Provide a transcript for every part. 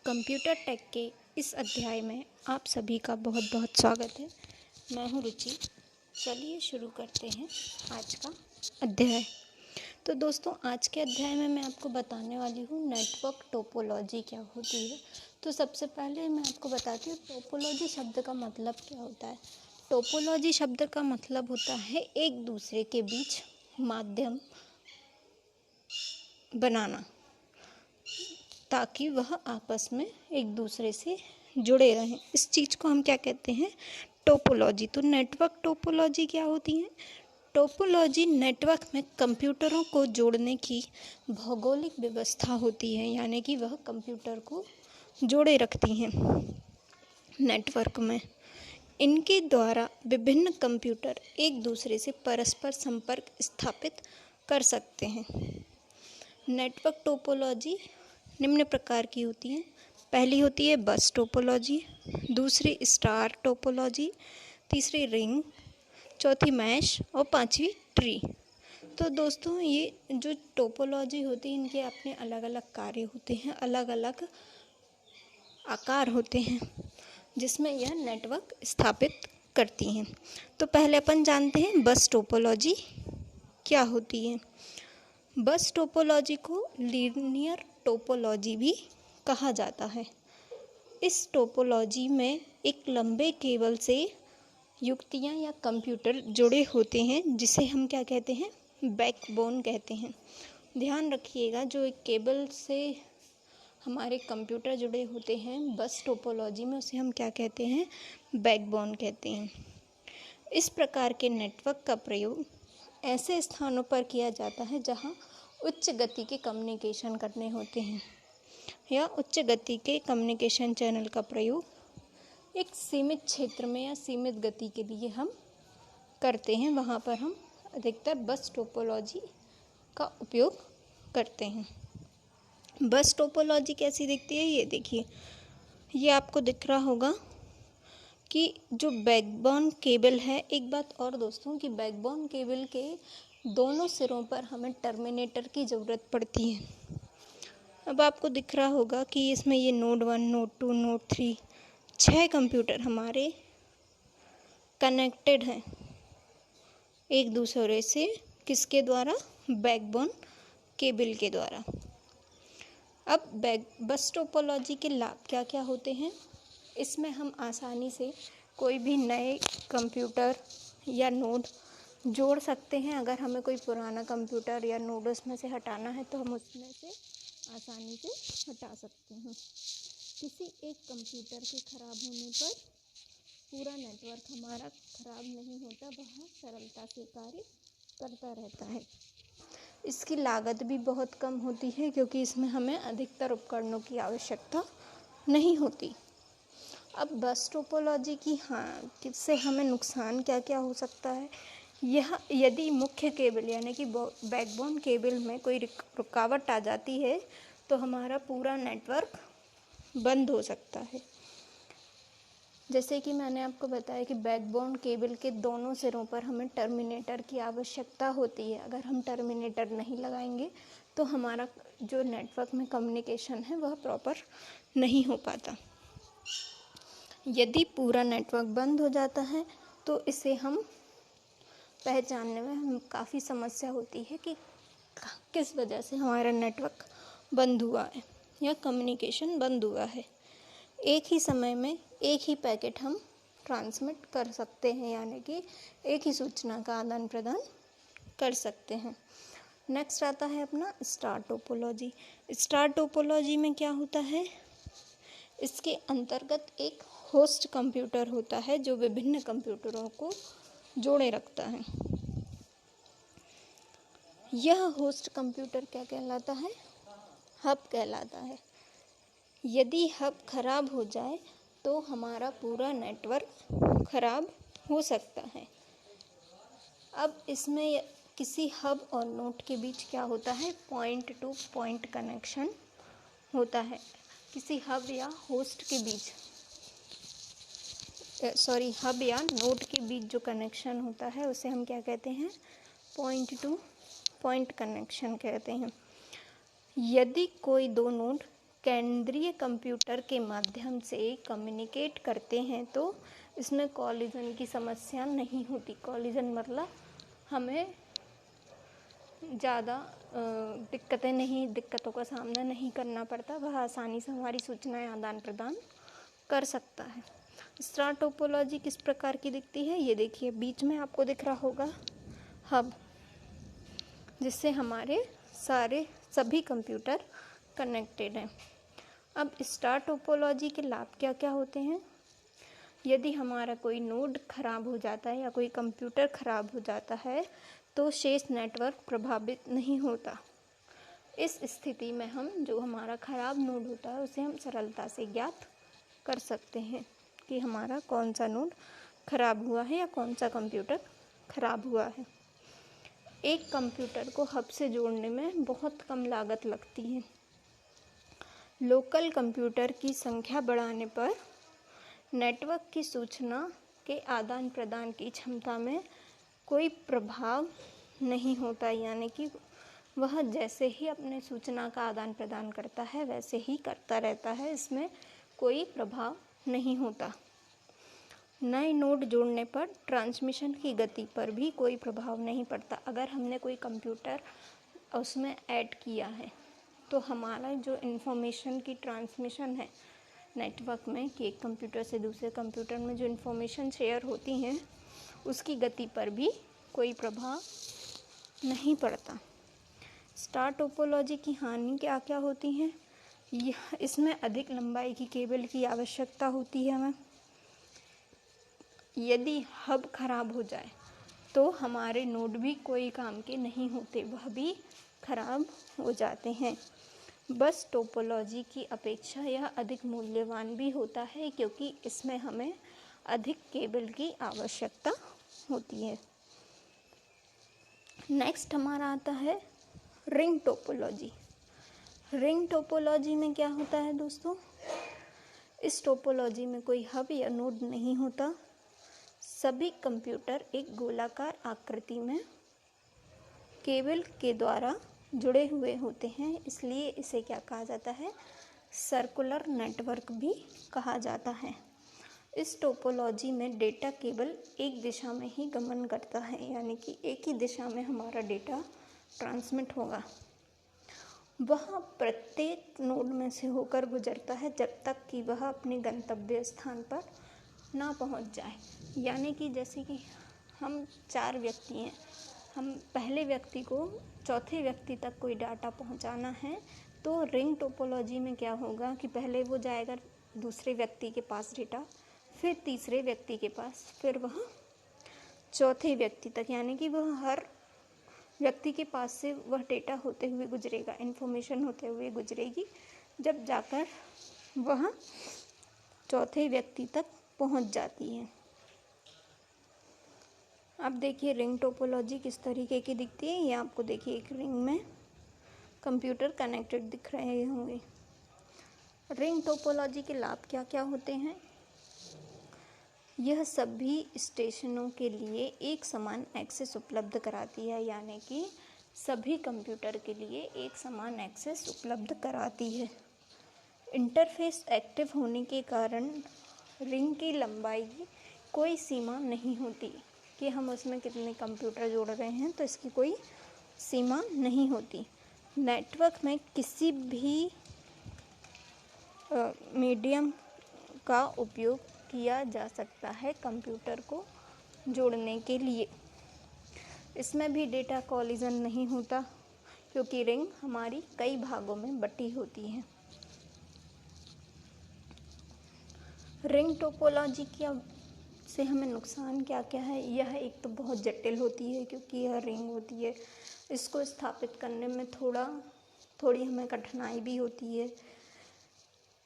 Computer take के इस अध्याय में आप सभी का बहुत बहुत स्वागत है। मैं हूं रुचि। चलिए शुरू करते हैं आज का अध्याय। तो दोस्तों, आज के अध्याय में मैं आपको बताने वाली हूं नेटवर्क टोपोलॉजी क्या होती है। तो सबसे पहले मैं आपको बताती हूँ टोपोलॉजी शब्द का मतलब क्या होता है। टोपोलॉजी शब्द का मतलब होता है एक दूसरे के बीच माध्यम बनाना, ताकि वह आपस में एक दूसरे से जुड़े रहें। इस चीज़ को हम क्या कहते हैं? टोपोलॉजी। तो नेटवर्क टोपोलॉजी क्या होती है? टोपोलॉजी नेटवर्क में कंप्यूटरों को जोड़ने की भौगोलिक व्यवस्था होती है, यानी कि वह कंप्यूटर को जोड़े रखती हैं नेटवर्क में। इनके द्वारा विभिन्न कंप्यूटर एक दूसरे से परस्पर संपर्क स्थापित कर सकते हैं। नेटवर्क टोपोलॉजी निम्न प्रकार की होती है। पहली होती है बस टोपोलॉजी, दूसरी स्टार टोपोलॉजी, तीसरी रिंग, चौथी मैश और पांचवी ट्री। तो दोस्तों, ये जो टोपोलॉजी होती है इनके अपने अलग अलग कार्य होते हैं, अलग अलग आकार होते हैं जिसमें यह नेटवर्क स्थापित करती हैं। तो पहले अपन जानते हैं बस टोपोलॉजी क्या होती है। बस टोपोलॉजी को लीनियर टोपोलॉजी भी कहा जाता है। इस टोपोलॉजी में एक लंबे केबल से युक्तियां या कंप्यूटर जुड़े होते हैं, जिसे हम क्या कहते हैं? बैकबोन कहते हैं। ध्यान रखिएगा, जो एक केबल से हमारे कंप्यूटर जुड़े होते हैं बस टोपोलॉजी में, उसे हम क्या कहते हैं? बैकबोन कहते हैं। इस प्रकार के नेटवर्क का प्रयोग ऐसे स्थानों पर किया जाता है जहां उच्च गति के कम्युनिकेशन करने होते हैं, या उच्च गति के कम्युनिकेशन चैनल का प्रयोग एक सीमित क्षेत्र में या सीमित गति के लिए हम करते हैं। वहाँ पर हम अधिकतर बस टोपोलॉजी का उपयोग करते हैं। बस टोपोलॉजी कैसी दिखती है? ये देखिए, ये आपको दिख रहा होगा कि जो बैकबोन केबल है। एक बात और दोस्तों, कि बैकबोन केबल के दोनों सिरों पर हमें टर्मिनेटर की ज़रूरत पड़ती है। अब आपको दिख रहा होगा कि इसमें ये नोड 1, नोड 2, नोड 3 6 कंप्यूटर हमारे कनेक्टेड हैं एक दूसरे से। किसके द्वारा? बैकबोन केबल के द्वारा। अब बस टोपोलॉजी के लाभ क्या क्या होते हैं? इसमें हम आसानी से कोई भी नए कंप्यूटर या नोड जोड़ सकते हैं। अगर हमें कोई पुराना कंप्यूटर या नोड उसमें से हटाना है तो हम उसमें से आसानी से हटा सकते हैं। किसी एक कंप्यूटर के खराब होने पर पूरा नेटवर्क हमारा खराब नहीं होता, वह सरलता से कार्य करता रहता है। इसकी लागत भी बहुत कम होती है, क्योंकि इसमें हमें अधिकतर उपकरणों की आवश्यकता नहीं होती। अब बस टोपोलॉजी की किससे हमें नुकसान क्या क्या हो सकता है? यह यदि मुख्य केबल यानी कि बैकबोन केबल में कोई रुकावट आ जाती है तो हमारा पूरा नेटवर्क बंद हो सकता है। जैसे कि मैंने आपको बताया कि बैकबोन केबल के दोनों सिरों पर हमें टर्मिनेटर की आवश्यकता होती है। अगर हम टर्मिनेटर नहीं लगाएंगे तो हमारा जो नेटवर्क में कम्युनिकेशन है वह प्रॉपर नहीं हो पाता। यदि पूरा नेटवर्क बंद हो जाता है तो इसे हम पहचानने में हम काफ़ी समस्या होती है कि किस वजह से हमारा नेटवर्क बंद हुआ है या कम्युनिकेशन बंद हुआ है। एक ही समय में एक ही पैकेट हम ट्रांसमिट कर सकते हैं, यानी कि एक ही सूचना का आदान प्रदान कर सकते हैं। नेक्स्ट आता है अपना स्टार टोपोलॉजी। स्टार टोपोलॉजी में क्या होता है? इसके अंतर्गत एक होस्ट कंप्यूटर होता है जो विभिन्न कंप्यूटरों को जोड़े रखता है। यह होस्ट कंप्यूटर क्या कहलाता है? हब कहलाता है। यदि हब खराब हो जाए तो हमारा पूरा नेटवर्क खराब हो सकता है। अब इसमें किसी हब और नोड के बीच क्या होता है? पॉइंट टू पॉइंट कनेक्शन होता है। किसी हब या होस्ट के बीच हब या नोड के बीच जो कनेक्शन होता है उसे हम क्या कहते हैं? पॉइंट टू पॉइंट कनेक्शन कहते हैं। यदि कोई दो नोड केंद्रीय कंप्यूटर के माध्यम से कम्युनिकेट करते हैं तो इसमें कॉलिजन की समस्या नहीं होती। कॉलिजन मतलब हमें ज़्यादा दिक्कतों का सामना नहीं करना पड़ता, वह आसानी से हमारी सूचनाएं आदान प्रदान कर सकता है। स्टार टोपोलॉजी किस प्रकार की दिखती है, ये देखिए बीच में आपको दिख रहा होगा हब, जिससे हमारे सभी कंप्यूटर कनेक्टेड हैं। अब स्टार टोपोलॉजी के लाभ क्या क्या होते हैं। यदि हमारा कोई नोड खराब हो जाता है या कोई कंप्यूटर खराब हो जाता है तो शेष नेटवर्क प्रभावित नहीं होता। इस स्थिति में हम जो हमारा खराब नोड होता है उसे हम सरलता से ज्ञात कर सकते हैं कि हमारा कौन सा नोड खराब हुआ है या कौन सा कंप्यूटर खराब हुआ है। एक कंप्यूटर को हब से जोड़ने में बहुत कम लागत लगती है। लोकल कंप्यूटर की संख्या बढ़ाने पर नेटवर्क की सूचना के आदान प्रदान की क्षमता में कोई प्रभाव नहीं होता, यानी कि वह जैसे ही अपने सूचना का आदान प्रदान करता है वैसे ही करता रहता है, इसमें कोई प्रभाव नहीं होता। नए नोड जोड़ने पर ट्रांसमिशन की गति पर भी कोई प्रभाव नहीं पड़ता। अगर हमने कोई कंप्यूटर उसमें ऐड किया है तो हमारा जो इन्फॉर्मेशन की ट्रांसमिशन है नेटवर्क में, कि एक कंप्यूटर से दूसरे कंप्यूटर में जो इन्फॉर्मेशन शेयर होती हैं उसकी गति पर भी कोई प्रभाव नहीं पड़ता। स्टार टोपोलॉजी की हानि क्या क्या होती हैं। इसमें अधिक लंबाई की केबल की आवश्यकता होती है हमें। यदि हब खराब हो जाए तो हमारे नोड भी कोई काम के नहीं होते, वह भी खराब हो जाते हैं। बस टोपोलॉजी की अपेक्षा यह अधिक मूल्यवान भी होता है क्योंकि इसमें हमें अधिक केबल की आवश्यकता होती है। नेक्स्ट हमारा आता है रिंग टोपोलॉजी। रिंग टोपोलॉजी में क्या होता है दोस्तों, इस टोपोलॉजी में कोई हब या नोड नहीं होता। सभी कंप्यूटर एक गोलाकार आकृति में केबल के द्वारा जुड़े हुए होते हैं, इसलिए इसे क्या कहा जाता है, सर्कुलर नेटवर्क भी कहा जाता है। इस टोपोलॉजी में डेटा केवल एक दिशा में ही गमन करता है, यानी कि एक ही दिशा में हमारा डेटा ट्रांसमिट होगा। वह प्रत्येक नोड में से होकर गुजरता है जब तक कि वह अपने गंतव्य स्थान पर ना पहुंच जाए। यानी कि जैसे कि हम 4 व्यक्ति हैं, हम पहले व्यक्ति को चौथे व्यक्ति तक कोई डाटा पहुंचाना है तो रिंग टोपोलॉजी में क्या होगा कि पहले वो जाएगा दूसरे व्यक्ति के पास डेटा, फिर तीसरे व्यक्ति के पास, फिर वह चौथे व्यक्ति तक, यानी कि वह हर व्यक्ति के पास से वह डेटा होते हुए गुजरेगा, इन्फॉर्मेशन होते हुए गुजरेगी, जब जाकर वह चौथे व्यक्ति तक पहुंच जाती है। अब देखिए रिंग टोपोलॉजी किस तरीके की दिखती है। ये आपको देखिए एक रिंग में कंप्यूटर कनेक्टेड दिख रहे होंगे। रिंग टोपोलॉजी के लाभ क्या क्या होते हैं। यह सभी स्टेशनों के लिए एक समान एक्सेस उपलब्ध कराती है, यानी कि सभी कंप्यूटर के लिए एक समान एक्सेस उपलब्ध कराती है। इंटरफेस एक्टिव होने के कारण रिंग की लंबाई की कोई सीमा नहीं होती कि हम उसमें कितने कंप्यूटर जोड़ रहे हैं, तो इसकी कोई सीमा नहीं होती। नेटवर्क में किसी भी मीडियम का उपयोग किया जा सकता है कंप्यूटर को जोड़ने के लिए। इसमें भी डेटा कॉलिजन नहीं होता क्योंकि रिंग हमारी कई भागों में बटी होती है। रिंग टोपोलॉजी से हमें नुकसान क्या क्या है। यह एक तो बहुत जटिल होती है क्योंकि यह रिंग होती है, इसको स्थापित करने में थोड़ी हमें कठिनाई भी होती है।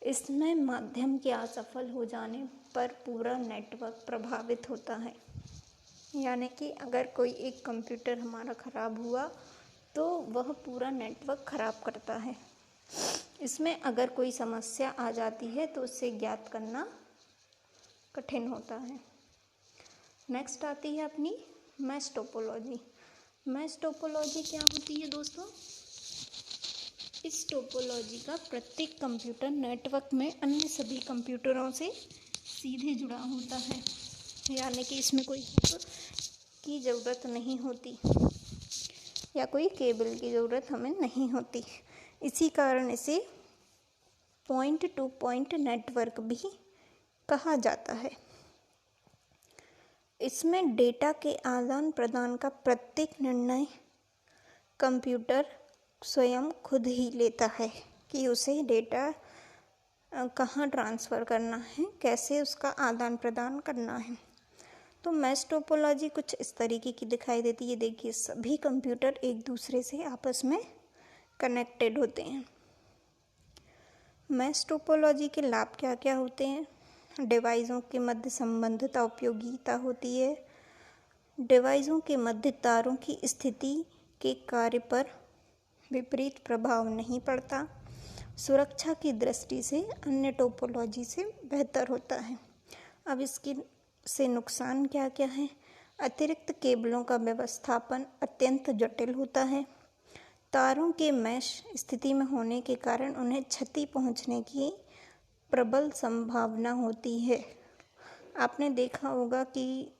इसमें माध्यम के असफल हो जाने पर पूरा नेटवर्क प्रभावित होता है, यानी कि अगर कोई एक कंप्यूटर हमारा ख़राब हुआ तो वह पूरा नेटवर्क ख़राब करता है। इसमें अगर कोई समस्या आ जाती है तो उसे ज्ञात करना कठिन होता है। नेक्स्ट आती है अपनी मैश टोपोलॉजी। मैश टोपोलॉजी क्या होती है दोस्तों। इस टोपोलॉजी का प्रत्येक कंप्यूटर नेटवर्क में अन्य सभी कंप्यूटरों से सीधे जुड़ा होता है, यानी कि इसमें कोई हब की ज़रूरत नहीं होती या कोई केबल की ज़रूरत हमें नहीं होती। इसी कारण इसे पॉइंट टू पॉइंट नेटवर्क भी कहा जाता है। इसमें डेटा के आदान प्रदान का प्रत्येक निर्णय कंप्यूटर स्वयं खुद ही लेता है कि उसे डेटा कहाँ ट्रांसफ़र करना है, कैसे उसका आदान प्रदान करना है। तो मैश टोपोलॉजी कुछ इस तरीके की दिखाई देती है। देखिए, सभी कंप्यूटर एक दूसरे से आपस में कनेक्टेड होते हैं। मैश टोपोलॉजी के लाभ क्या क्या होते हैं? डिवाइसों के मध्य संबंधिता उपयोगिता होती है। डिवाइसों के मध्य तारों की स्थिति के कार्य पर विपरीत प्रभाव नहीं पड़ता। सुरक्षा की दृष्टि से अन्य टोपोलॉजी से बेहतर होता है। अब इसकी से नुकसान क्या क्या है? अतिरिक्त केबलों का व्यवस्थापन अत्यंत जटिल होता है। तारों के मैश स्थिति में होने के कारण उन्हें क्षति पहुंचने की प्रबल संभावना होती है। आपने देखा होगा कि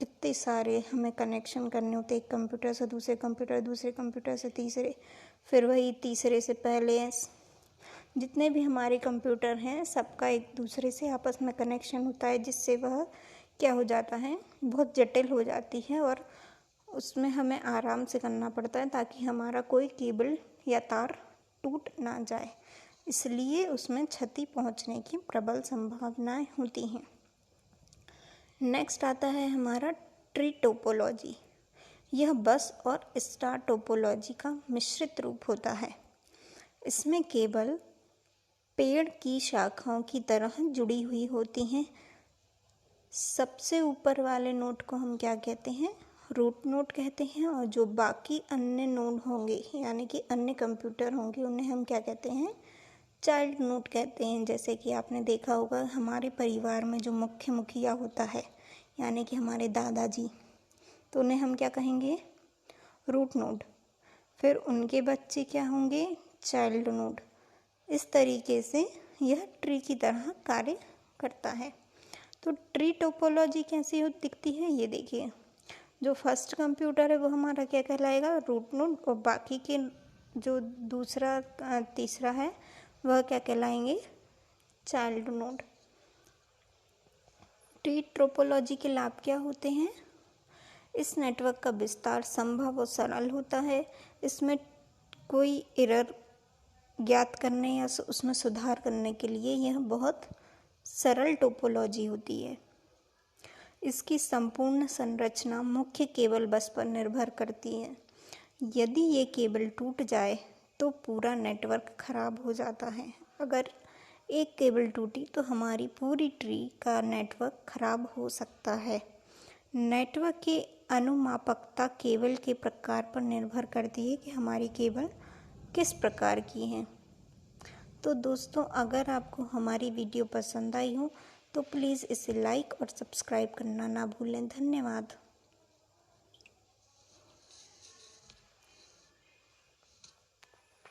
कितने सारे हमें कनेक्शन करने होते हैं, एक कंप्यूटर से दूसरे कंप्यूटर, दूसरे कंप्यूटर से तीसरे, फिर वही तीसरे से पहले। जितने भी हमारे कंप्यूटर हैं सबका एक दूसरे से आपस में कनेक्शन होता है, जिससे वह क्या हो जाता है, बहुत जटिल हो जाती है और उसमें हमें आराम से करना पड़ता है ताकि हमारा कोई केबल या तार टूट ना जाए। इसलिए उसमें क्षति पहुंचने की प्रबल संभावनाएं होती हैं। नेक्स्ट आता है हमारा ट्री टोपोलॉजी। यह बस और स्टार टोपोलॉजी का मिश्रित रूप होता है। इसमें केबल पेड़ की शाखाओं की तरह जुड़ी हुई होती हैं। सबसे ऊपर वाले नोड को हम क्या कहते हैं? रूट नोड कहते हैं, और जो बाकी अन्य नोड होंगे यानी कि अन्य कंप्यूटर होंगे उन्हें हम क्या कहते हैं? चाइल्ड नोड कहते हैं। जैसे कि आपने देखा होगा हमारे परिवार में जो मुख्य मुखिया होता है यानी कि हमारे दादाजी, तो उन्हें हम क्या कहेंगे? Root node. फिर उनके बच्चे क्या होंगे? Child node. इस तरीके से यह ट्री की तरह कार्य करता है। तो ट्री टोपोलॉजी कैसी दिखती है ये देखिए। जो फर्स्ट कंप्यूटर है वो हमारा क्या कहलाएगा? रूट नोड, और बाकी के जो दूसरा तीसरा है वह क्या कहलाएंगे? Child node. ट्री टोपोलॉजी के लाभ क्या होते हैं? इस नेटवर्क का विस्तार संभव और सरल होता है। इसमें कोई एरर ज्ञात करने या उसमें सुधार करने के लिए यह बहुत सरल टोपोलॉजी होती है। इसकी संपूर्ण संरचना मुख्य केबल बस पर निर्भर करती है। यदि ये केबल टूट जाए तो पूरा नेटवर्क खराब हो जाता है। अगर एक केबल टूटी तो हमारी पूरी ट्री का नेटवर्क खराब हो सकता है। नेटवर्क की अनुमापकता केबल के प्रकार पर निर्भर करती है कि हमारी केबल किस प्रकार की है। तो दोस्तों, अगर आपको हमारी वीडियो पसंद आई हो तो प्लीज़ इसे लाइक और सब्सक्राइब करना ना भूलें। धन्यवाद।